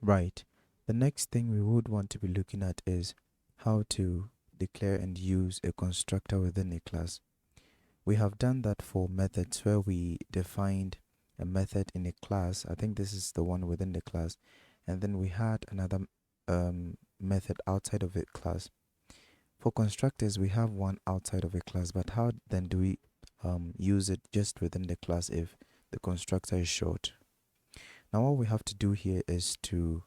Right. The next thing we would want to be looking at is how to declare and use a constructor within a class. We have done that for methods where we defined a method in a class. I think this is the one within the class. And then we had another method outside of a class. For constructors, we have one outside of a class, but how then do we use it just within the class if the constructor is short? Now what we have to do here is to,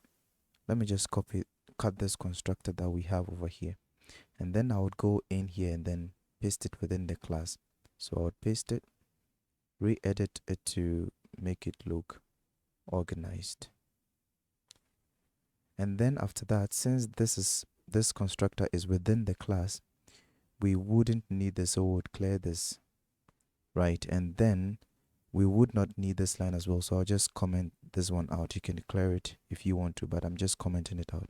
let me just cut this constructor that we have over here. And then I would go in here and then paste it within the class. So I would paste it, re-edit it to make it look organized. And then after that, since this constructor is within the class, we wouldn't need this, so we would clear this, right? And then we would not need this line as well, so I'll just comment this one out. You can clear it if you want to, but I'm just commenting it out.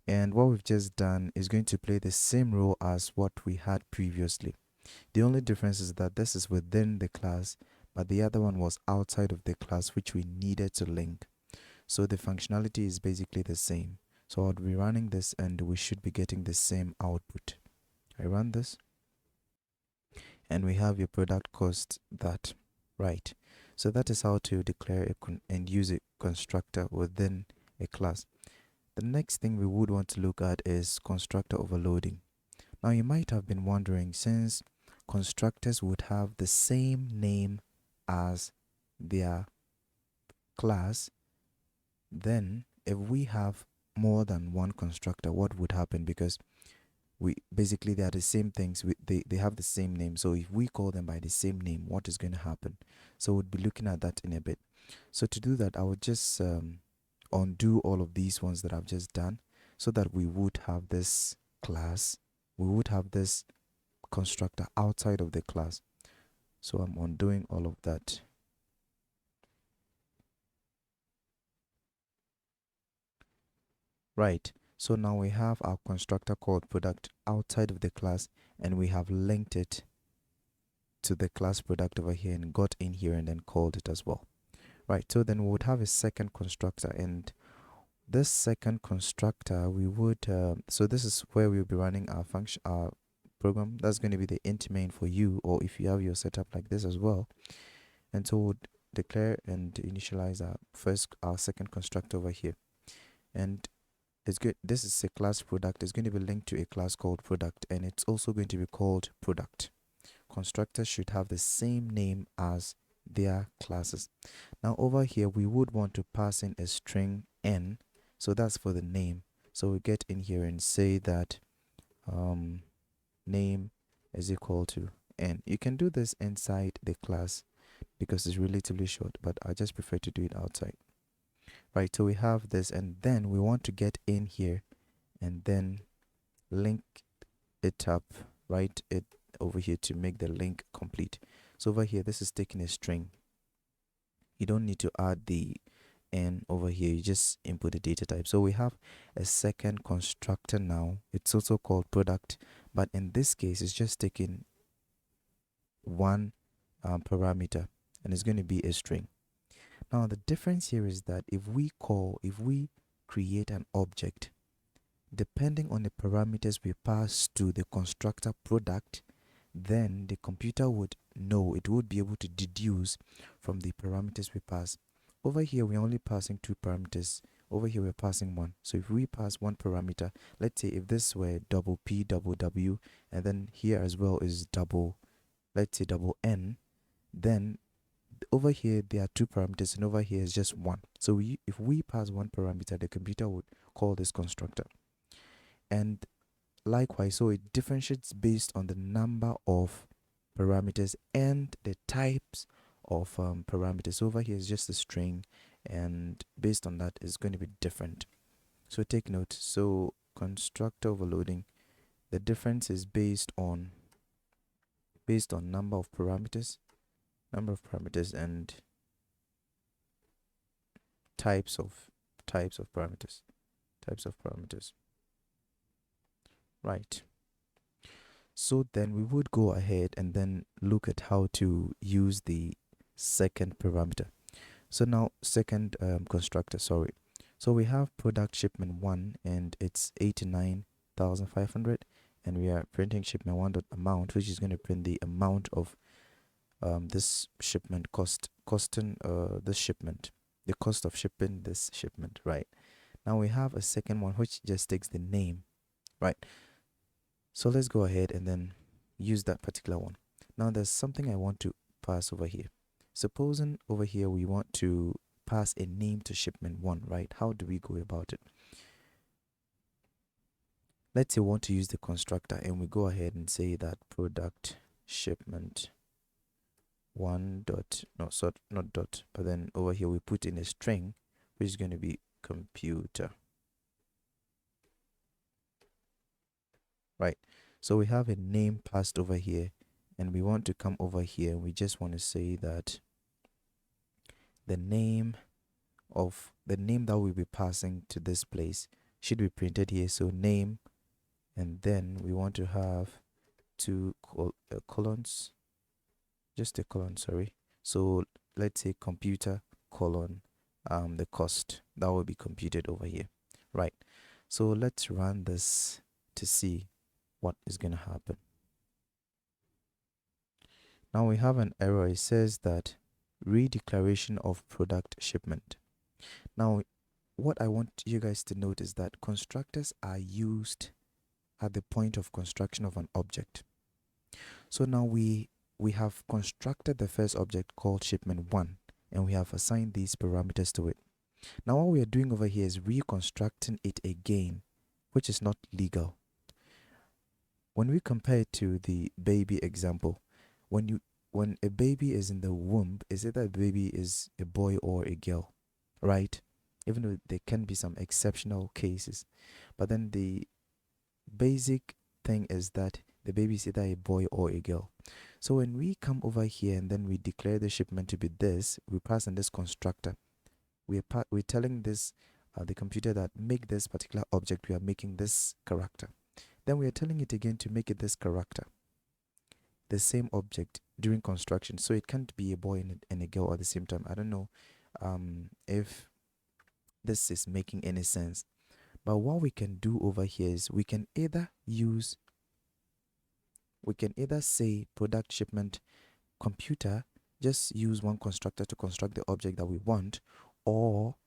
And what we've just done is going to play the same role as what we had previously. The only difference is that this is within the class, but the other one was outside of the class, which we needed to link. So the functionality is basically the same. So I'll be running this and we should be getting the same output. I run this and we have your product cost that, right? So that is how to declare and use a constructor within a class. The next thing we would want to look at is constructor overloading. Now you might have been wondering, since constructors would have the same name as their class, then if we have more than one constructor, what would happen? Because we basically, they are the same things, they have the same name. So if we call them by the same name, what is going to happen? So we'll be looking at that in a bit. So to do that, I would just undo all of these ones that I've just done, so that we would have this class, we would have this constructor outside of the class. So I'm undoing all of that. Right, so now we have our constructor called product outside of the class, and we have linked it to the class product over here and got in here and then called it as well. Right, so then we would have a second constructor, and this second constructor we would so this is where we'll be running our function, our program. That's going to be the int main for you, or if you have your setup like this as well. And so we'll declare and initialize our second constructor over here, and it's good. This is a class product. It's going to be linked to a class called product, and it's also going to be called product. Constructors should have the same name as their classes. Now over here we would want to pass in a string n, so that's for the name. So we get in here and say that name is equal to n. You can do this inside the class because it's relatively short, but I just prefer to do it outside. Right, so we have this, and then we want to get in here and then link it up, right, it over here to make the link complete. So over here, this is taking a string. You don't need to add the n over here, you just input the data type. So we have a second constructor now. It's also called product, but in this case it's just taking one parameter, and it's going to be a string. Now the difference here is that if we create an object, depending on the parameters we pass to the constructor product, then the computer would know, it would be able to deduce from the parameters we pass. Over here we're only passing two parameters, over here we're passing one. So if we pass one parameter, let's say if this were double p double w, and then here as well is double, let's say double n, then over here there are two parameters and over here is just one. So if we pass one parameter, the computer would call this constructor. And likewise, so it differentiates based on the number of parameters and the types of parameters. Over here is just a string, and based on that is going to be different. So take note. So constructor overloading, the difference is based on number of parameters and types of parameters. Right. So then we would go ahead and then look at how to use the second parameter. So now second constructor, sorry. So we have product shipment 1 and it's 89,500, and we are printing shipment 1 dot amount, which is going to print the amount of this shipment costing this shipment, the cost of shipping this shipment, right? Now we have a second one which just takes the name, right? So let's go ahead and then use that particular one. Now there's something I want to pass over here. Supposing over here we want to pass a name to shipment 1, right? How do we go about it? Let's say we want to use the constructor, and we go ahead and say that product shipment 1 dot, no, so not dot, but then over here we put in a string which is going to be computer, right? So we have a name passed over here, and we want to come over here and we just want to say that the name that we'll be passing to this place should be printed here. So name, and then we want to have two colons, just a colon, sorry. So let's say computer colon the cost that will be computed over here, right? So let's run this to see what is going to happen. Now we have an error. It says that redeclaration of product shipment. Now what I want you guys to note is that constructors are used at the point of construction of an object. So now we have constructed the first object called shipment 1, and we have assigned these parameters to it. Now what we are doing over here is reconstructing it again, which is not legal. When we compare it to the baby example, when a baby is in the womb, is it that the baby is a boy or a girl, right? Even though there can be some exceptional cases, but then the basic thing is that the baby is either a boy or a girl. So when we come over here and then we declare the shipment to be this, we pass in this constructor. We're telling this the computer that make this particular object, we are making this character. Then we are telling it again to make it this character, the same object during construction. So it can't be a boy and a girl at the same time. I don't know if this is making any sense. But what we can do over here is we can either say product shipment computer, just use one constructor to construct the object that we want, or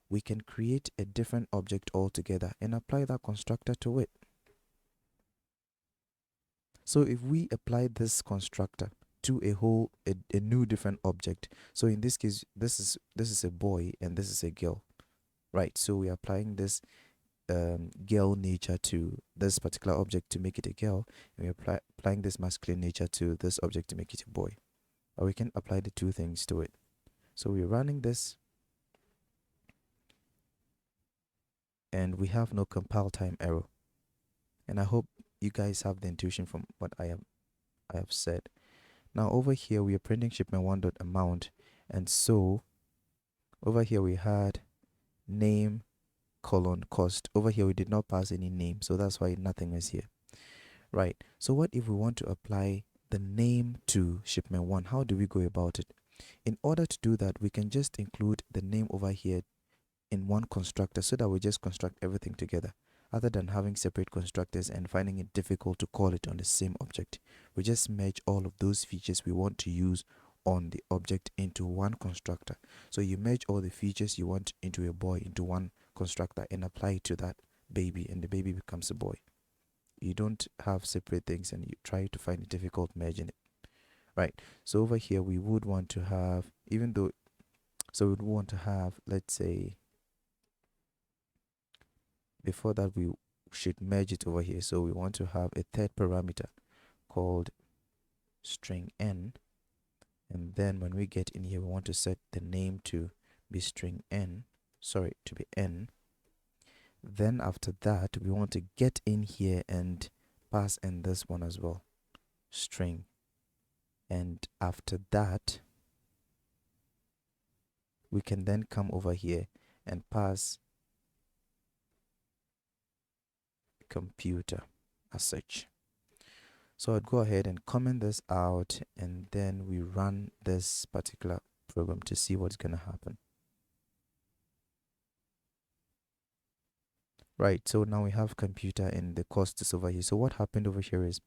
we can create a different object altogether and apply that constructor to it. So if we apply this constructor to a new different object, so in this case this is a boy and this is a girl, right? So we're applying this girl nature to this particular object to make it a girl, and we're applying this masculine nature to this object to make it a boy. Or we can apply the two things to it. So we're running this, and we have no compile time error. And I hope you guys have the intuition from what I have said. Now over here we are printing shipment 1 dot amount, and so over here we had name colon cost. Over here we did not pass any name, so that's why nothing is here, right? So what if we want to apply the name to shipment 1? How do we go about it? In order to do that, we can just include the name over here in one constructor, so that we just construct everything together, other than having separate constructors and finding it difficult to call it on the same object. We just merge all of those features we want to use on the object into one constructor. So you merge all the features you want into a boy into one constructor and apply it to that baby, and the baby becomes a boy. You don't have separate things and you try to find it difficult merging it, right? So over here we would want to have, let's say, before that we should merge it over here. So we want to have a third parameter called string n, and then when we get in here we want to set the name to be string n, to be n. Then after that we want to get in here and pass in this one as well, string, and after that we can then come over here and pass computer as such. So I'd go ahead and comment this out, and then we run this particular program to see what's going to happen. Right, so now we have computer and the cost is over here. So what happened over here is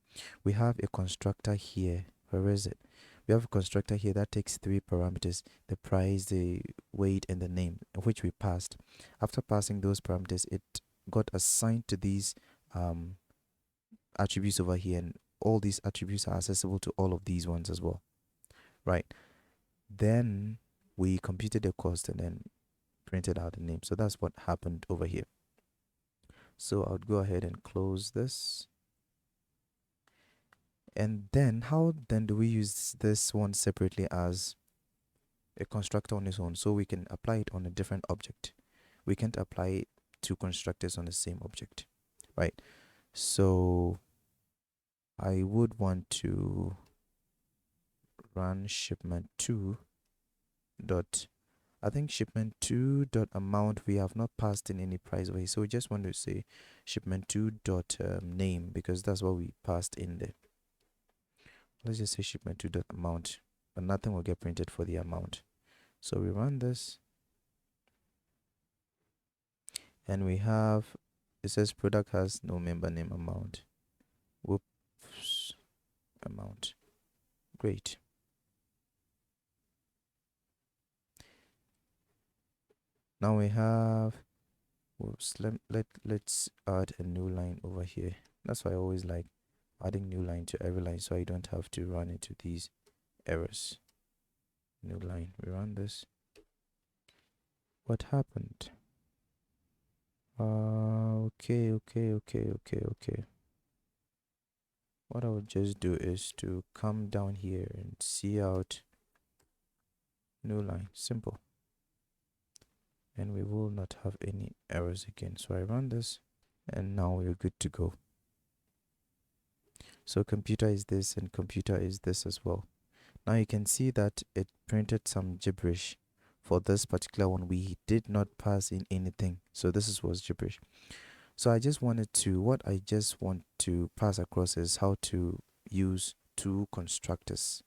we have a constructor here. Where is it? We have a constructor here that takes three parameters: the price, the weight, and the name, which we passed. After passing those parameters, it got assigned to these um, attributes over here, and all these attributes are accessible to all of these ones as well. Right. Then we computed the cost and then printed out the name. So that's what happened over here. So I would go ahead and close this. And then how then do we use this one separately as a constructor on its own? So we can apply it on a different object. We can't apply two constructors on the same object, right? So I would want to run shipment2 dot, I think shipment2 dot amount, we have not passed in any price away, so we just want to say shipment2 dot name, because that's what we passed in there. Let's just say shipment2 dot amount, but nothing will get printed for the amount. So we run this and we have, it says product has no member name amount. Whoops, amount. Great. Now we have, whoops, let's add a new line over here. That's why I always like adding new line to every line, so I don't have to run into these errors. New line, we run this. What happened? Okay. What I would just do is to come down here and see out new line, simple. And we will not have any errors again. So I run this and now we're good to go. So computer is this and computer is this as well. Now you can see that it printed some gibberish. For this particular one, we did not pass in anything. So this was gibberish. So I just want to pass across is how to use two constructors.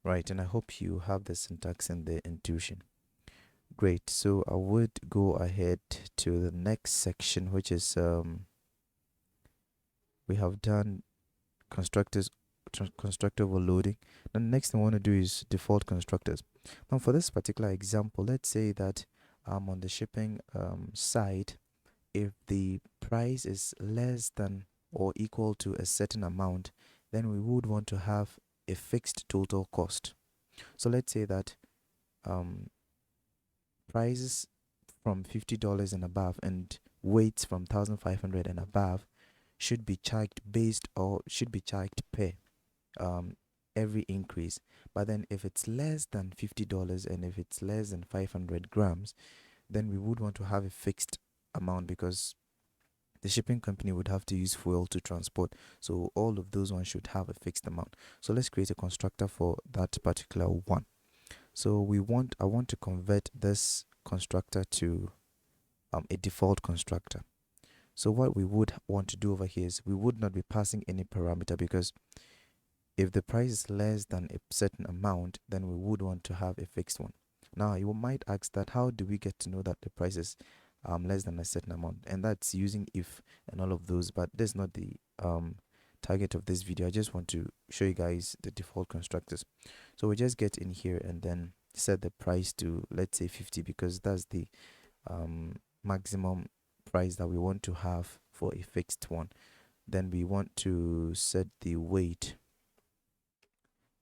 Right, and I hope you have the syntax and the intuition. Great, so I would go ahead to the next section, which is we have done constructor overloading. The next thing I want to do is default constructors. Now for this particular example, let's say that on the shipping side, if the price is less than or equal to a certain amount, then we would want to have a fixed total cost. So let's say that prices from $50 and above and weights from 1,500 and above should be charged per every increase. But then if it's less than $50 and if it's less than 500 grams, then we would want to have a fixed amount, because the shipping company would have to use fuel to transport. So all of those ones should have a fixed amount. So let's create a constructor for that particular one. So I want to convert this constructor to a default constructor. So what we would want to do over here is we would not be passing any parameter, because if the price is less than a certain amount, then we would want to have a fixed one. Now you might ask that how do we get to know that the price is less than a certain amount? And that's using if and all of those, but that's not the target of this video. I just want to show you guys the default constructors. So we just get in here and then set the price to, let's say 50, because that's the maximum price that we want to have for a fixed one. Then we want to set the weight.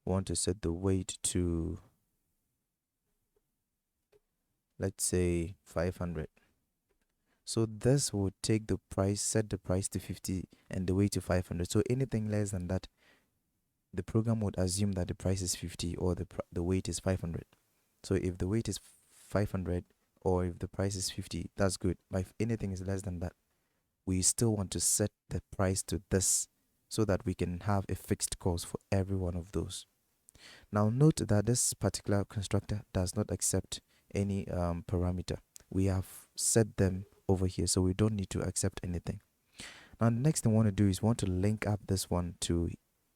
We want to set the weight to, let's say 500. So this would take the price, set the price to 50 and the weight to 500. So anything less than that, the program would assume that the price is 50 or the weight is 500. So if the weight is 500 or if the price is 50, that's good. But if anything is less than that, we still want to set the price to this so that we can have a fixed cost for every one of those. Now note that this particular constructor does not accept any parameter. We have set them over here, so we don't need to accept anything. Now the next thing we want to do is want to link up this one to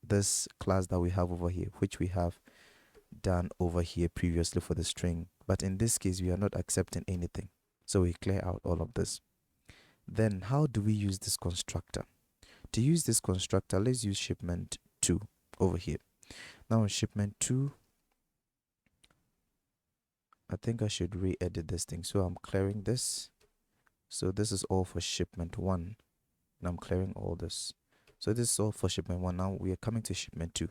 this class that we have over here, which we have done over here previously for the string, but in this case we are not accepting anything, so we clear out all of this. Then how do we use this constructor? To use this constructor, let's use shipment 2 over here. Now in shipment 2, I think I should re-edit this thing. So I'm clearing this. So this is all for shipment 1. And I'm clearing all this. So this is all for shipment 1. Now we are coming to shipment 2.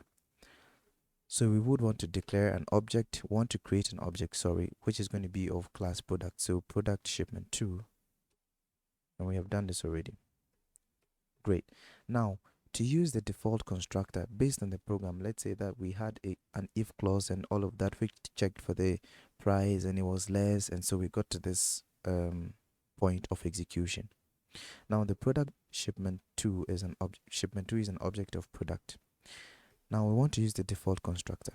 So we would want to declare an object, want to create an object, which is going to be of class product. So product shipment 2. And we have done this already. Great. Now, to use the default constructor based on the program, let's say that we had an if clause and all of that, which checked for the price and it was less, and so we got to this point of execution. Now the product shipment 2 is an object of product. Now we want to use the default constructor.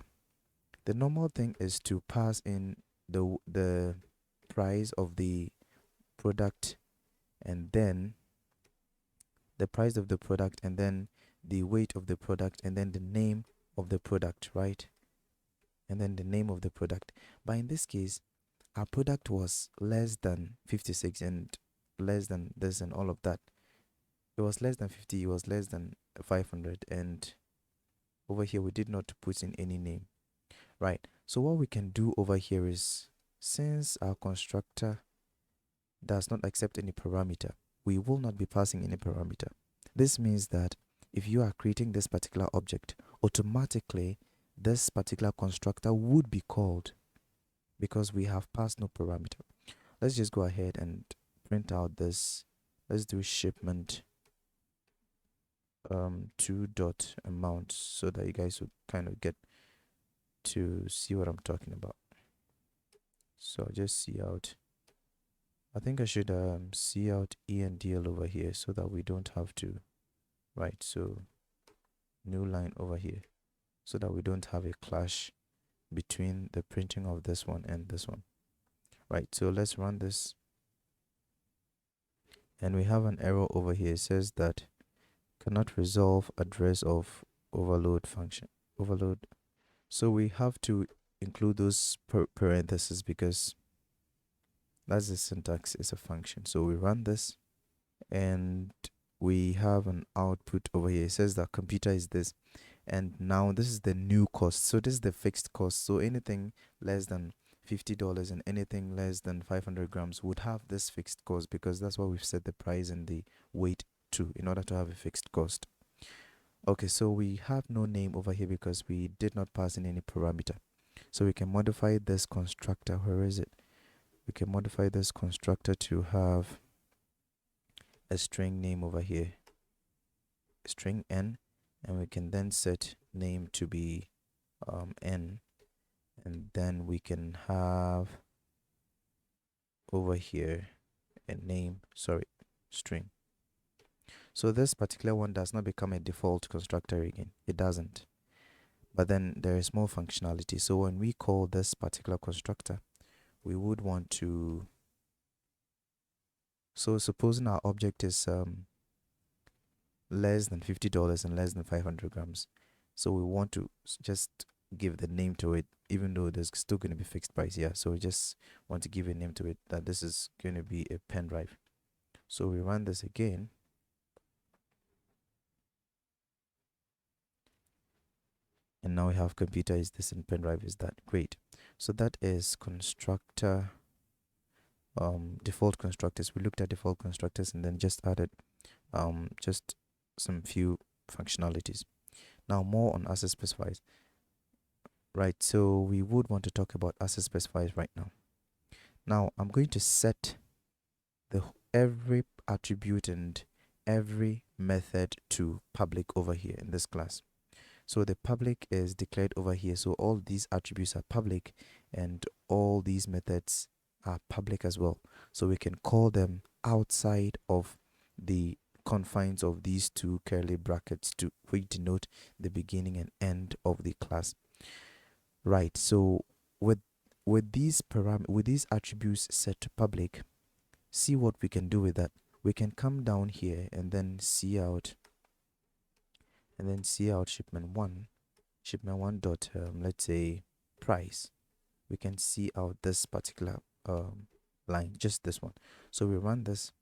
The normal thing is to pass in the price of the product, and then the price of the product, and then the weight of the product, and then the name of the product, right? And then the name of the product. But in this case, our product was less than 56 and less than this and all of that. It was less than 50, it was less than 500, and over here we did not put in any name, right? So what we can do over here is, since our constructor does not accept any parameter, we will not be passing any parameter. This means that if you are creating this particular object, automatically this particular constructor would be called because we have passed no parameter. Let's just go ahead and print out this. Let's do shipment 2.amount so that you guys would kind of get to see what I'm talking about. So I'll just see out. I think I should see out E and DL over here so that we don't have to, right? So new line over here so that we don't have a clash between the printing of this one and this one, right? So let's run this, and we have an error over here. It says that cannot resolve address of overload function. Overload. So we have to include those parentheses because that's the syntax, is a function. So we run this and we have an output over here. It says that computer is this, and now this is the new cost. So this is the fixed cost. So anything less than $50 and anything less than 500 grams would have this fixed cost, because that's what we've set the price and the weight to in order to have a fixed cost. Okay, so we have no name over here because we did not pass in any parameter. So we can modify this constructor. Where is it? We can modify this constructor to have a string name over here, string n, and we can then set name to be n, and then we can have over here a name, string. So this particular one does not become a default constructor again. It doesn't. But then there is more functionality. So when we call this particular constructor, we would want to, so supposing our object is less than $50 and less than 500 grams. So we want to just give the name to it, even though there's still going to be fixed price here. So we just want to give a name to it, that this is going to be a pen drive. So we run this again. And now we have computer is this and pen drive is that. Great. So that is constructor, default constructors. We looked at default constructors and then just added just some few functionalities. Now more on asset specifiers. Right, so we would want to talk about asset specifiers right now. Now I'm going to set every attribute and every method to public over here in this class. So the public is declared over here. So all these attributes are public and all these methods are public as well. So we can call them outside of the confines of these two curly brackets to which denote the beginning and end of the class. Right. So with these attributes set to public, see what we can do with that. We can come down here and then see out shipment one dot let's say price. We can see out this particular line, just this one. So we run this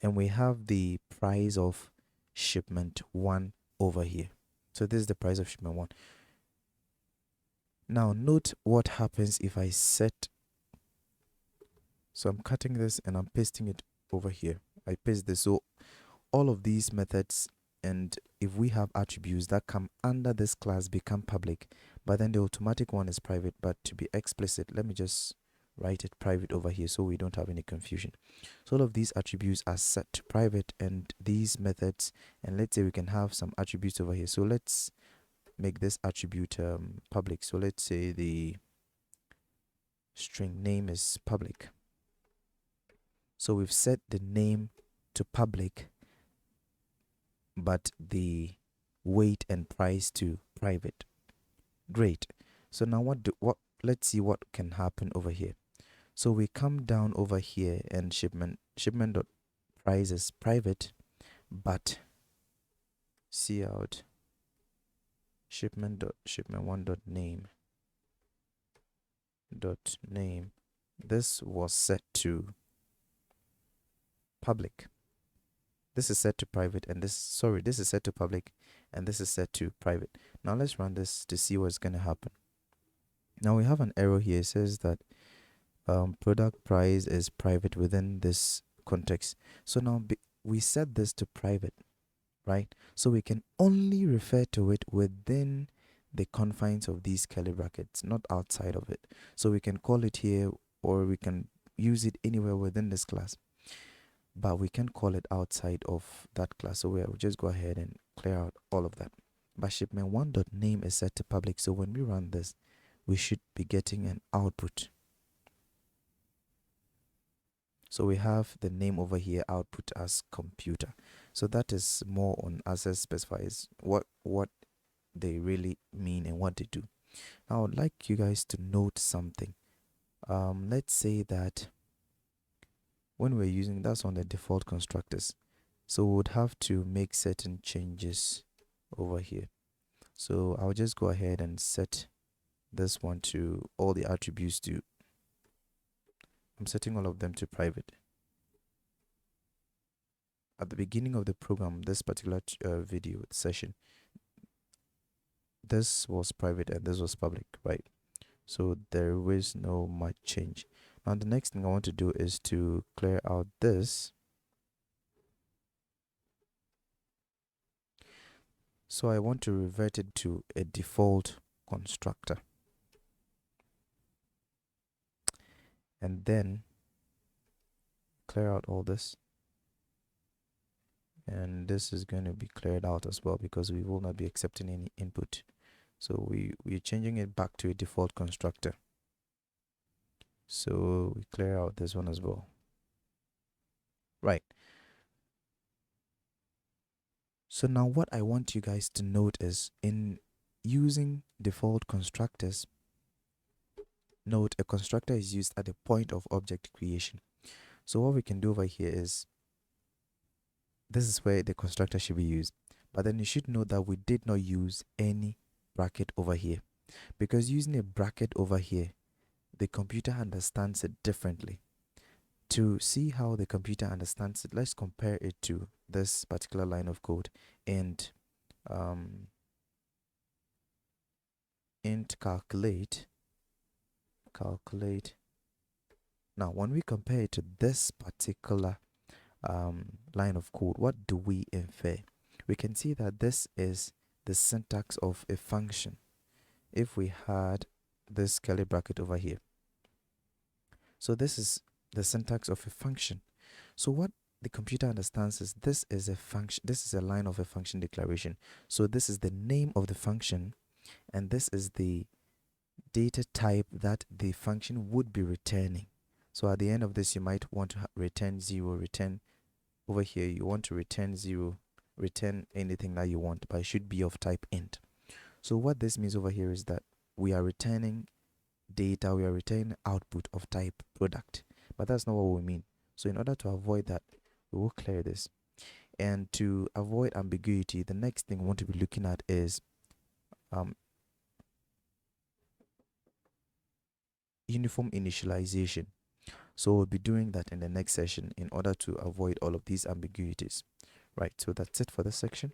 and we have the price of shipment 1 over here. So this is the price of shipment 1. Now note what happens if I set, so I'm cutting this and I'm pasting it over here. I paste this, so all of these methods, and if we have attributes that come under this class, become public, but then the automatic one is private. But to be explicit, let me just write it private over here so we don't have any confusion. So all of these attributes are set to private, and these methods, and let's say we can have some attributes over here. So let's make this attribute public. So let's say the string name is public. So we've set the name to public, but the weight and price to private. Great. So now let's see what can happen over here. So we come down over here, and shipment dot price is private, but see out shipment 1 dot name this was set to public. This is set to private, and this is set to public, and this is set to private. Now let's run this to see what's going to happen. Now we have an error here. It says that product price is private within this context. So now we set this to private, right? So we can only refer to it within the confines of these curly brackets, not outside of it. So we can call it here, or we can use it anywhere within this class, but we can call it outside of that class. So we'll just go ahead and clear out all of that. But shipment 1 dot name is set to public, so when we run this, we should be getting an output. So we have the name over here, output as computer. So that is more on access specifiers, what they really mean and what they do. Now I would like you guys to note something. Let's say that when we're using, that's on the default constructors, so we would have to make certain changes over here. So I'll just go ahead and set this one to all the attributes to, I'm setting all of them to private. At the beginning of the program, this particular video session, this was private and this was public, right? So there was no much change. Now the next thing I want to do is to clear out this. So I want to revert it to a default constructor, and then clear out all this, and this is going to be cleared out as well because we will not be accepting any input. So we're changing it back to a default constructor. So we clear out this one as well, right? So now what I want you guys to note is, in using default constructors, note a constructor is used at the point of object creation. So what we can do over here is, this is where the constructor should be used, but then you should know that we did not use any bracket over here, because using a bracket over here, the computer understands it differently. To see how the computer understands it, let's compare it to this particular line of code, and int calculate. Now when we compare it to this particular line of code, what do we infer? We can see that this is the syntax of a function. If we had this curly bracket over here, so this is the syntax of a function. So what the computer understands is, this is a function, this is a line of a function declaration. So this is the name of the function, and this is the data type that the function would be returning. So at the end of this, you might want to return 0, return over here, you want to return 0, return anything that you want, but it should be of type int. So what this means over here is that we are returning data, we are returning output of type product, but that's not what we mean. So in order to avoid that, we will clear this. And to avoid ambiguity, the next thing we want to be looking at is uniform initialization. So we'll be doing that in the next session in order to avoid all of these ambiguities. Right, so that's it for this section.